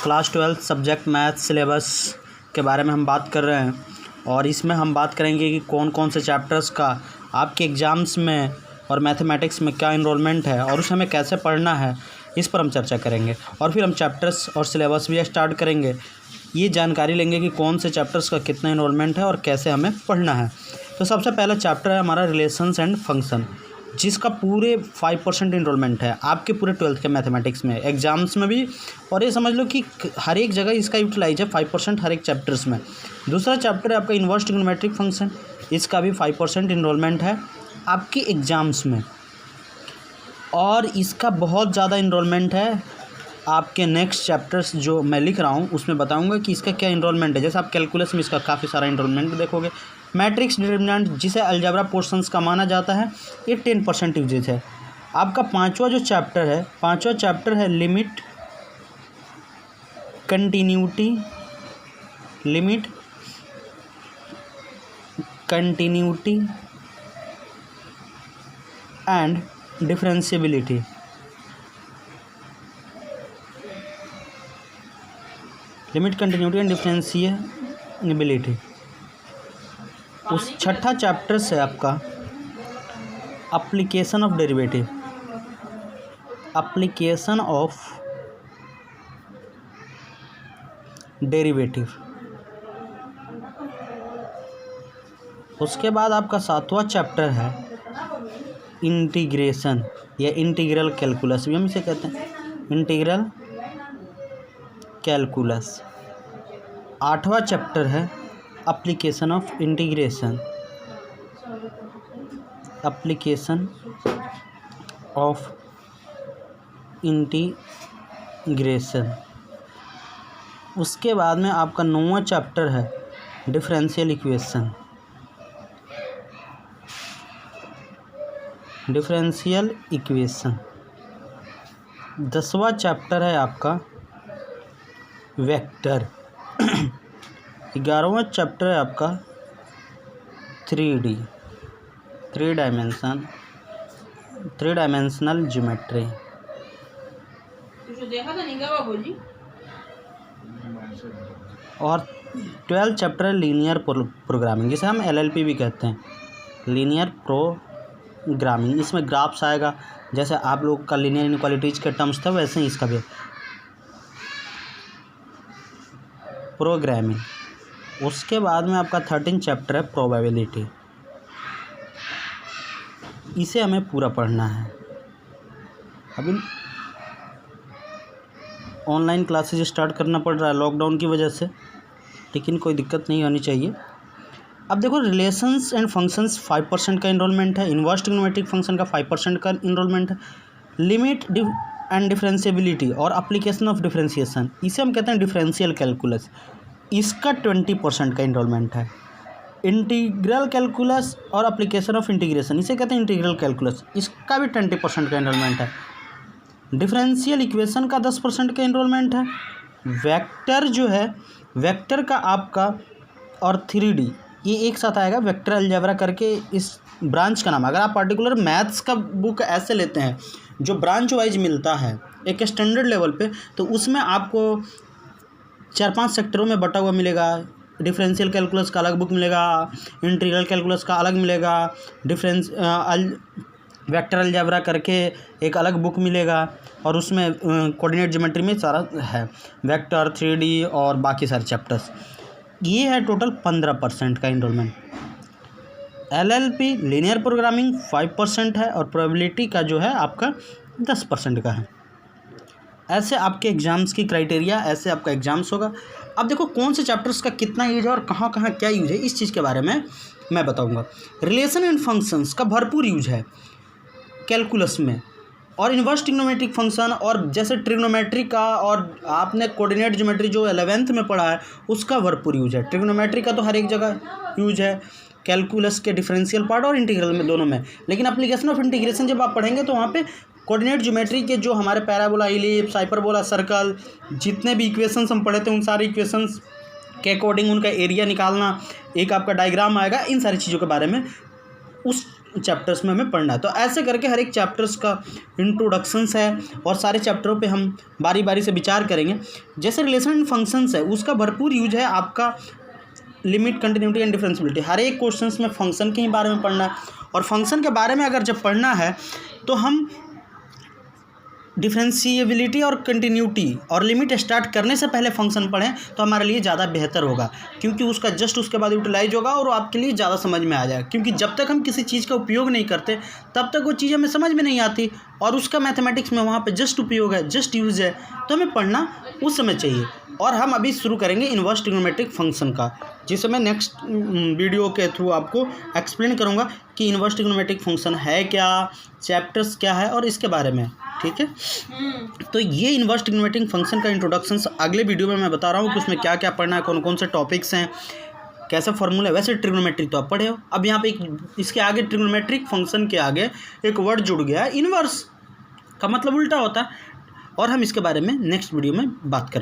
Class 12 subject math syllabus के बारे में हम बात कर रहे हैं और इसमें हम बात करेंगे कि कौन कौन से चैप्टर्स का आपके एग्ज़ाम्स में और मैथमेटिक्स में क्या इनरोलमेंट है और उसे हमें कैसे पढ़ना है, इस पर हम चर्चा करेंगे। और फिर हम चैप्टर्स और सिलेबस भी स्टार्ट करेंगे। ये जानकारी लेंगे कि कौन से चैप्टर्स का कितना इनरोलमेंट है और कैसे हमें पढ़ना है। तो सबसे पहला चैप्टर है हमारा रिलेशंस एंड फंक्शन, जिसका पूरे 5% इनरोलमेंट है आपके पूरे 12th के मैथमेटिक्स में, एग्ज़ाम्स में भी। और ये समझ लो कि हर एक जगह इसका यूटिलाइज है 5% हर एक चैप्टर्स में। दूसरा चैप्टर है आपका इन्वर्स ट्रिग्नोमेट्रिक फंक्शन, इसका भी 5% इनरोलमेंट है आपके एग्ज़ाम्स में। और इसका बहुत ज़्यादा इनरोलमेंट है आपके नेक्स्ट चैप्टर्स जो मैं लिख रहा हूँ उसमें बताऊँगा कि इसका क्या इनरोलमेंट है। जैसे आप कैलकुलस में इसका काफ़ी सारा इनरोलमेंट देखोगे। मैट्रिक्स डिटरमिनेंट जिसे अलजेब्रा पोर्शंस का माना जाता है, ये 10% यूजेज है। आपका पांचवा चैप्टर है limit continuity and differentiability. Limit continuity and differentiability. उस छठा चैप्टर से आपका एप्लीकेशन ऑफ डेरिवेटिव, उसके बाद आपका सातवां चैप्टर है इंटीग्रेशन या इंटीग्रल कैलकुलस, भी हम इसे कहते हैं इंटीग्रल कैलकुलस। आठवां चैप्टर है एप्लीकेशन ऑफ इंटीग्रेशन, उसके बाद में आपका 9वां चैप्टर है डिफरेंशियल इक्वेशन। 10वां चैप्टर है आपका वेक्टर। 11वां चैप्टर है आपका 3D, थ्री डायमेंशनल ज्योमेट्री। और 12 चैप्टर है लीनियर प्रोग्रामिंग, जिसे हम LLP भी कहते हैं, लीनियर प्रोग्रामिंग। इसमें ग्राफ्स आएगा, जैसे आप लोग का लीनियर इनक्वालिटीज के टर्म्स था वैसे ही इसका भी प्रोग्रामिंग। उसके बाद में आपका 13 चैप्टर है प्रोबेबिलिटी, इसे हमें पूरा पढ़ना है। अभी ऑनलाइन क्लासेज स्टार्ट करना पड़ रहा है लॉकडाउन की वजह से, लेकिन कोई दिक्कत नहीं होनी चाहिए। अब देखो, रिलेशंस एंड फंक्शंस 5% का इनरोलमेंट है, इन्वर्स ट्रिग्नोमेट्रिक फंक्शन का 5% का इनरोलमेंट है, लिमिट एंड डिफरेंशियबिलिटी और एप्लीकेशन ऑफ डिफरेंशिएशन, इसे हम कहते हैं डिफरेंशियल कैलकुलस, इसका 20% का इनरोलमेंट है। इंटीग्रल कैलकुलस और एप्लीकेशन ऑफ इंटीग्रेशन, इसे कहते हैं इंटीग्रल कैलकुलस, इसका भी 20% का इनरोलमेंट है। डिफरेंशियल इक्वेशन का 10% का इनरोलमेंट है। वेक्टर जो है, वेक्टर का आपका और 3D ये एक साथ आएगा, वेक्टर अलजेब्रा करके इस ब्रांच का नाम। अगर आप पार्टिकुलर मैथ्स का बुक ऐसे लेते हैं जो ब्रांच वाइज मिलता है एक स्टैंडर्ड लेवल पे, तो उसमें आपको 4-5 सेक्टरों में बटा हुआ मिलेगा। डिफरेंशियल कैलकुलस का अलग बुक मिलेगा, इंटीग्रल कैलकुलस का अलग मिलेगा, वेक्टर अलजेब्रा करके एक अलग बुक मिलेगा, और उसमें कोऑर्डिनेट ज्योमेट्री में सारा है, वेक्टर 3D और बाकी सारे चैप्टर्स। ये है टोटल 15% का इनरोलमेंट। LLP लीनियर प्रोग्रामिंग 5% है और प्रोबेबिलिटी का जो है आपका 10% का है। ऐसे आपके एग्ज़ाम्स की क्राइटेरिया, ऐसे आपका एग्ज़ाम्स होगा। अब देखो कौन से चैप्टर्स का कितना यूज है और कहाँ कहाँ क्या यूज है, इस चीज़ के बारे में मैं बताऊंगा। रिलेशन एंड फंक्शंस का भरपूर यूज है कैलकुलस में, और इन्वर्स ट्रिग्नोमेट्रिक फंक्शन, और जैसे ट्रिग्नोमेट्री का और आपने कोऑर्डिनेट ज्योमेट्री जो 11th में पढ़ा है उसका भरपूर यूज है। ट्रिग्नोमेट्री का तो हर एक जगह यूज है, कैलकुलस के डिफरेंशियल पार्ट और इंटीग्रल में, दोनों में। लेकिन एप्लीकेशन ऑफ इंटीग्रेशन जब आप पढ़ेंगे तो वहाँ पे कोऑर्डिनेट ज्योमेट्री के जो हमारे पैराबोला, इलिप्स, हाइपरबोला, सर्कल, जितने भी इक्वेशंस हम पढ़े थे उन सारे इक्वेशंस के अकॉर्डिंग उनका एरिया निकालना, एक आपका डायग्राम आएगा, इन सारी चीज़ों के बारे में उस चैप्टर्स में हमें पढ़ना है। तो ऐसे करके हर एक चैप्टर्स का इंट्रोडक्शंस है और सारे चैप्टरों पे हम बारी बारी से विचार करेंगे। जैसे रिलेशन एंड फंक्शंस है, उसका भरपूर यूज है आपका लिमिट, कंटिन्यूटी एंड डिफरेंशियबिलिटी। हर एक क्वेश्चंस में फंक्शन के ही बारे में पढ़ना है, और फंक्शन के बारे में अगर जब पढ़ना है तो हम डिफरेंशिएबिलिटी और कंटिन्यूटी और लिमिट स्टार्ट करने से पहले फंक्शन पढ़ें तो हमारे लिए ज़्यादा बेहतर होगा, क्योंकि उसका जस्ट उसके बाद यूटिलाइज होगा और आपके लिए ज़्यादा समझ में आ जाएगा। क्योंकि जब तक हम किसी चीज़ का उपयोग नहीं करते तब तक वो चीज़ हमें समझ में नहीं आती, और उसका मैथमेटिक्स में वहाँ पे जस्ट उपयोग है, जस्ट यूज़ है, तो हमें पढ़ना उस समय चाहिए। और हम अभी शुरू करेंगे इन्वर्स ट्रिग्नोमेट्रिक फंक्शन का, जिसे मैं नेक्स्ट वीडियो के थ्रू आपको एक्सप्लेन करूँगा कि इन्वर्स ट्रिग्नोमेट्रिक फंक्शन है क्या, चैप्टर्स क्या है और इसके बारे में। ठीक है, तो ये इन्वर्स ट्रिग्नोमेट्रिक फंक्शन का इंट्रोडक्शंस अगले वीडियो में मैं बता रहा हूँ कि उसमें क्या क्या पढ़ना है, कौन कौन से टॉपिक्स हैं, कैसा फॉर्मूला है। वैसे ट्रिग्नोमेट्रिक तो आप पढ़े हो, अब यहाँ पे इसके आगे ट्रिग्नोमेट्रिक फंक्शन के आगे एक वर्ड जुड़ गया है, इन्वर्स का मतलब उल्टा होता है, और हम इसके बारे में नेक्स्ट वीडियो में बात करेंगे।